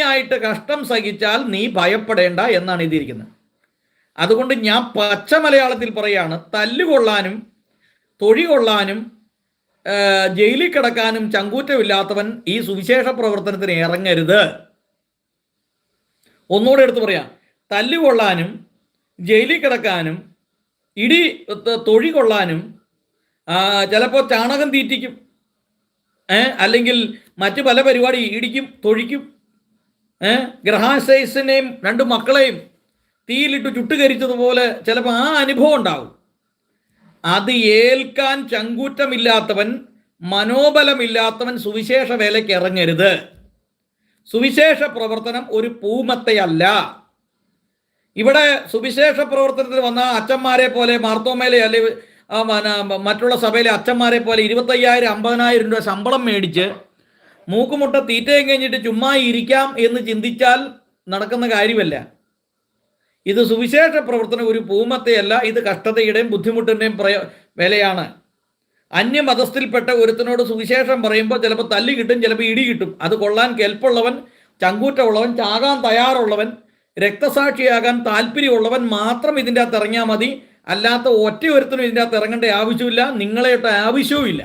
പട്ടിണിയായിട്ട് കഷ്ടം സഹിച്ചാൽ നീ ഭയപ്പെടേണ്ട എന്നാണ് എഴുതിയിരിക്കുന്നത്. അതുകൊണ്ട് ഞാൻ പച്ച മലയാളത്തിൽ പറയാണ്, തല്ലുകൊള്ളാനും തൊഴി കൊള്ളാനും ജയിലിൽ കിടക്കാനും ചങ്കൂറ്റമില്ലാത്തവൻ ഈ സുവിശേഷ പ്രവർത്തനത്തിന് ഇറങ്ങരുത്. ഒന്നുകൂടെ എടുത്ത് പറയാം, തല്ലുകൊള്ളാനും ജയിലിൽ കിടക്കാനും തൊഴി കൊള്ളാനും ചിലപ്പോൾ ചാണകം തീറ്റിക്കും, അല്ലെങ്കിൽ മറ്റ് പല പരിപാടി ഇടിക്കും, തൊഴിക്കും, ഗ്രഹാശയസിനെയും 2 മക്കളെയും തീയിലിട്ട് ചുട്ടുകരിച്ചതുപോലെ ചിലപ്പോൾ ആ അനുഭവം ഉണ്ടാവും. അത് ഏൽക്കാൻ ചങ്കൂറ്റമില്ലാത്തവൻ, മനോബലമില്ലാത്തവൻ സുവിശേഷ വേലയ്ക്ക് ഇറങ്ങരുത്. സുവിശേഷ പ്രവർത്തനം ഒരു പൂമത്തയല്ല. ഇവിടെ സുവിശേഷ പ്രവർത്തനത്തിൽ വന്ന അച്ഛന്മാരെ പോലെ, മാർത്തോമേലെ അല്ലെ മറ്റുള്ള സഭയിലെ അച്ഛന്മാരെ പോലെ 25,000 50,000 രൂപ ശമ്പളം മേടിച്ച് മൂക്കുമുട്ട തീറ്റയും കഴിഞ്ഞിട്ട് ചുമ്മാ ഇരിക്കാം എന്ന് ചിന്തിച്ചാൽ നടക്കുന്ന കാര്യമല്ല. ഇത് സുവിശേഷ പ്രവർത്തനം ഒരു പൂമത്തയല്ല. ഇത് കഷ്ടതയുടെയും ബുദ്ധിമുട്ടിൻ്റെയും വിലയാണ്. അന്യമതസ്ഥയിൽപ്പെട്ട ഒരുത്തനോട് സുവിശേഷം പറയുമ്പോൾ ചിലപ്പോൾ തല്ല് കിട്ടും, ചിലപ്പോൾ ഇടി കിട്ടും. അത് കൊള്ളാൻ കെൽപ്പുള്ളവൻ, ചങ്കൂറ്റമുള്ളവൻ, ചാകാൻ തയ്യാറുള്ളവൻ, രക്തസാക്ഷിയാകാൻ താല്പര്യമുള്ളവൻ മാത്രം ഇതിൻ്റെ അകത്ത് ഇറങ്ങിയാൽ മതി. അല്ലാത്ത ഒറ്റ ഒരുത്തനും ഇതിൻ്റെ അകത്ത് ഇറങ്ങേണ്ട ആവശ്യമില്ല, നിങ്ങളെയൊട്ട് ആവശ്യവുമില്ല.